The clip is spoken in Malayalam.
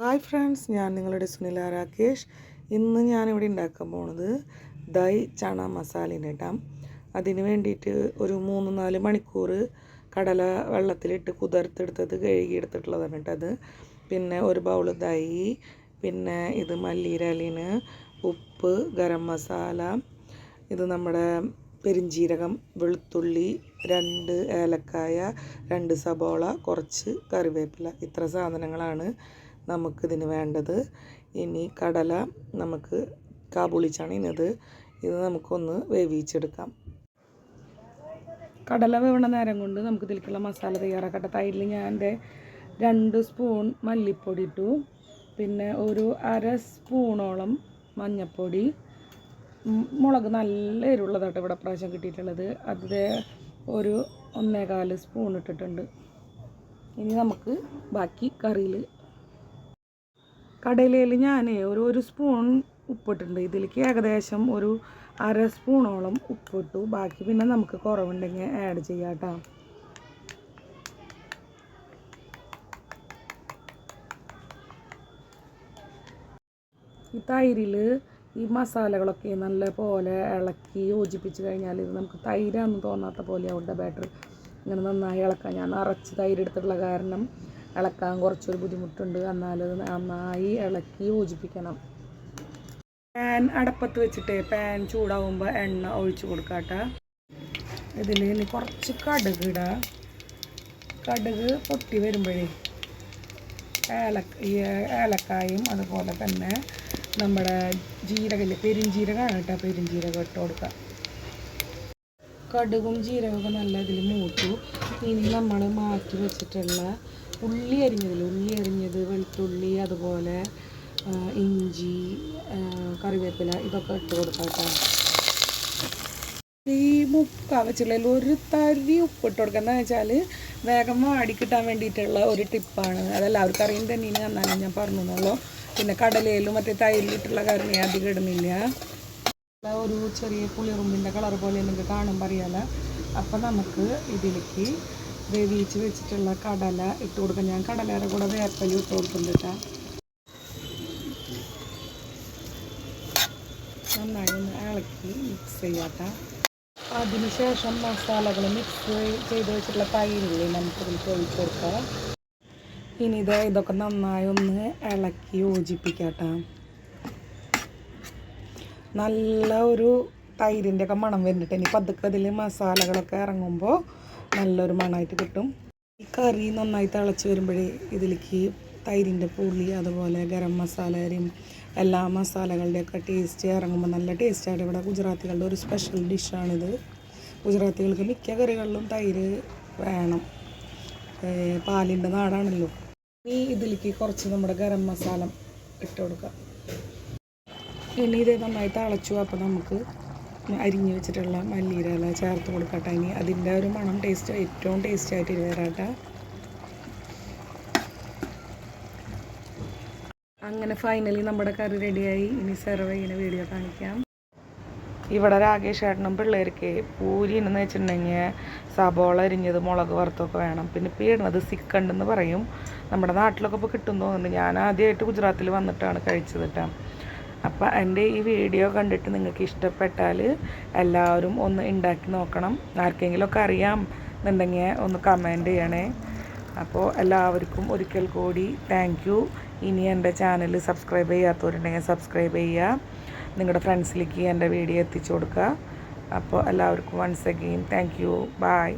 ഹായ് ഫ്രണ്ട്സ്, ഞാൻ നിങ്ങളുടെ സുനില രാകേഷ്. ഇന്ന് ഞാനിവിടെ ഉണ്ടാക്കാൻ പോണത് ദൈ ചണ മസാലയാണ് കേട്ടോ. അതിന് വേണ്ടിയിട്ട് ഒരു 3-4 മണിക്കൂർ കടല വെള്ളത്തിലിട്ട് കുതിർത്തെടുത്തത് കഴുകിയെടുത്തിട്ടുള്ളതാണ് കേട്ടോ അത്. പിന്നെ ഒരു ബൗള് ദൈ, പിന്നെ ഇത് മല്ലിയിലയിന്, ഉപ്പ്, ഗരം മസാല, ഇത് നമ്മുടെ പെരിഞ്ജീരകം, വെളുത്തുള്ളി, 2 ഏലക്കായ, 2 സബോള, കുറച്ച് കറിവേപ്പില. ഇത്ര സാധനങ്ങളാണ് നമുക്കിതിന് വേണ്ടത്. ഇനി കടല നമുക്ക് കാബൂളി ഇത് നമുക്കൊന്ന് വേവിച്ചെടുക്കാം. കടല വേവണ നേരം കൊണ്ട് നമുക്ക് ഇതിലേക്കുള്ള മസാല തയ്യാറാക്കട്ടെ. തൈരിൽ ഞാൻ 2 സ്പൂൺ മല്ലിപ്പൊടി ഇട്ടു, പിന്നെ ഒരു 1/2 സ്പൂണോളം മഞ്ഞൾപ്പൊടി, മുളക് നല്ല എരിവുള്ളതാട്ടോ ഇവിടെ പ്രാവശ്യം കിട്ടിയിട്ടുള്ളത്, അത് ഒരു 1.25 സ്പൂൺ ഇട്ടിട്ടുണ്ട്. ഇനി നമുക്ക് ബാക്കി കറിയിൽ കടലയിൽ ഞാൻ ഒരു സ്പൂൺ ഉപ്പിട്ടിട്ടുണ്ട്. ഇതിലേക്ക് ഏകദേശം ഒരു 1/2 സ്പൂണോളം ഉപ്പിട്ടു. ബാക്കി പിന്നെ നമുക്ക് കുറവുണ്ടെങ്കിൽ ആഡ് ചെയ്യാം കേട്ടോ. ഈ തൈരിൽ ഈ മസാലകളൊക്കെ നല്ല പോലെ ഇളക്കി യോജിപ്പിച്ച് കഴിഞ്ഞാൽ ഇത് നമുക്ക് തൈരാണെന്ന് തോന്നാത്ത പോലെയാവും ബാറ്റർ. ഇങ്ങനെ നന്നായി ഇളക്കാം. ഞാൻ നിറച്ച് തൈര് എടുത്തിട്ടുള്ള കാരണം ഇളക്കാൻ കുറച്ചൊരു ബുദ്ധിമുട്ടുണ്ട്. എന്നാലും നന്നായി ഇളക്കി യോജിപ്പിക്കണം. പാൻ അടപ്പത്ത് വെച്ചിട്ട് പാൻ ചൂടാവുമ്പോൾ എണ്ണ ഒഴിച്ച് കൊടുക്കാട്ടോ. ഇതിൽ ഇനി കുറച്ച് കടുക് ഇടാം. കടുക് പൊട്ടി വരുമ്പോഴേ ഏലക്കായും അതുപോലെ തന്നെ നമ്മുടെ ജീരകമില്ലേ, പെരിഞ്ജീരകമാണ് കേട്ടോ, പെരിഞ്ജീരകം ഇട്ട് കൊടുക്കാം. കടുകും ജീരകമൊക്കെ നല്ല ഇതിൽ മൂത്തു. ഇനി നമ്മൾ മാറ്റി വെച്ചിട്ടുള്ള ഉള്ളി അരിഞ്ഞത്, വെളുത്തുള്ളി, അതുപോലെ ഇഞ്ചി, കറിവേപ്പില, ഇതൊക്കെ ഇട്ട് കൊടുക്കാം കേട്ടോ. ഈ മുക്ക വെച്ചുള്ളതിൽ ഒരു തരി ഉപ്പിട്ട് കൊടുക്കുക. എന്താണെന്ന് വെച്ചാൽ വേഗം വാടി കിട്ടാൻ വേണ്ടിയിട്ടുള്ള ഒരു ടിപ്പാണ്. അതെല്ലാവർക്കും അറിയും തന്നെയാണ്, എന്നാലും ഞാൻ പറഞ്ഞുള്ളൂ. പിന്നെ കടലയിലും മറ്റേ തൈരിലിട്ടുള്ള കാരണം അധികം ഇടുന്നില്ല. ഒരു ചെറിയ പുളിറുമ്പിൻ്റെ കളർ പോലെ നിങ്ങൾക്ക് കാണുമ്പോൾ അറിയാലോ. അപ്പം നമുക്ക് ഇതിലേക്ക് വേവിച്ച് വെച്ചിട്ടുള്ള കടല ഇട്ട് കൊടുക്കാം. ഞാൻ കടലയുടെ കൂടെ വേപ്പലും ഇട്ട് കൊടുക്കുന്നുണ്ട് കേട്ടോ. നന്നായി ഒന്ന് ഇളക്കി മിക്സ് ചെയ്യാട്ടോ. അതിനുശേഷം മസാലകൾ മിക്സ് ചെയ്ത് വെച്ചിട്ടുള്ള തൈരില്ലേ നമുക്കിതിലേക്ക് ഒഴിച്ച് കൊടുക്കാം. ഇനി ഇതൊക്കെ നന്നായി ഒന്ന് ഇളക്കി യോജിപ്പിക്കാട്ടോ. നല്ല ഒരു തൈരിൻ്റെ ഒക്കെ മണം വരുന്നുണ്ട്. ഇനി പതുക്കെ ഇതിൽ മസാലകളൊക്കെ ഇറങ്ങുമ്പോൾ നല്ലൊരു മണമായിട്ട് കിട്ടും. ഈ കറി നന്നായി തിളച്ച് വരുമ്പോഴേ ഇതിലേക്ക് തൈരിൻ്റെ പുളി, അതുപോലെ ഗരം മസാലയും എല്ലാ മസാലകളുടെയൊക്കെ ടേസ്റ്റ് ഇറങ്ങുമ്പോൾ നല്ല ടേസ്റ്റായിട്ട്. ഇവിടെ ഗുജറാത്തികളുടെ ഒരു സ്പെഷ്യൽ ഡിഷാണിത്. ഗുജറാത്തികൾക്ക് മിക്ക കറികളിലും തൈര് വേണം, പാലിൻ്റെ നാടാണല്ലോ. ഇനി ഇതിലേക്ക് കുറച്ച് നമ്മുടെ ഗരം മസാല ഇട്ട് കൊടുക്കാം. ഇനി ഇത് നന്നായി തിളച്ചു. അപ്പോൾ നമുക്ക് അരിഞ്ഞ് വെച്ചിട്ടുള്ള മല്ലിയില ചേർത്ത് കൊടുക്കട്ടെ. ഇനി അതിൻ്റെ ഒരു മണം ഏറ്റവും ടേസ്റ്റായിട്ട് വരാട്ടെ. അങ്ങനെ ഫൈനലി നമ്മുടെ കറി റെഡിയായി. ഇനി സെർവ് ചെയ്യുന്ന വീഡിയോ കാണിക്കാം. ഇവിടെ രാകേഷ് ഏട്ടനും പിള്ളേർക്ക് പൂരി എന്ന് വെച്ചിട്ടുണ്ടെങ്കിൽ സബോള അരിഞ്ഞത്, മുളക് വറുത്തൊക്കെ വേണം. പിന്നെ ഇപ്പോൾ ഇടുന്നത് സിക്കണ്ടെന്ന് പറയും. നമ്മുടെ നാട്ടിലൊക്കെ ഇപ്പോൾ കിട്ടും തോന്നുന്നുണ്ട്. ഞാൻ ആദ്യമായിട്ട് ഗുജറാത്തിൽ വന്നിട്ടാണ് കഴിച്ചത് കേട്ടോ. അപ്പോൾ എൻ്റെ ഈ വീഡിയോ കണ്ടിട്ട് നിങ്ങൾക്ക് ഇഷ്ടപ്പെട്ടാൽ എല്ലാവരും ഒന്ന് ഉണ്ടാക്കി നോക്കണം. ആർക്കെങ്കിലുമൊക്കെ അറിയാം എന്നുണ്ടെങ്കിൽ ഒന്ന് കമൻറ്റ് ചെയ്യണേ. അപ്പോൾ എല്ലാവർക്കും ഒരിക്കൽ കൂടി താങ്ക് യു. ഇനി എൻ്റെ ചാനൽ സബ്സ്ക്രൈബ് ചെയ്യാത്തവരുണ്ടെങ്കിൽ സബ്സ്ക്രൈബ് ചെയ്യുക. നിങ്ങളുടെ ഫ്രണ്ട്സിലേക്ക് എൻ്റെ വീഡിയോ എത്തിച്ചു കൊടുക്കുക. അപ്പോൾ എല്ലാവർക്കും once again thank you. By.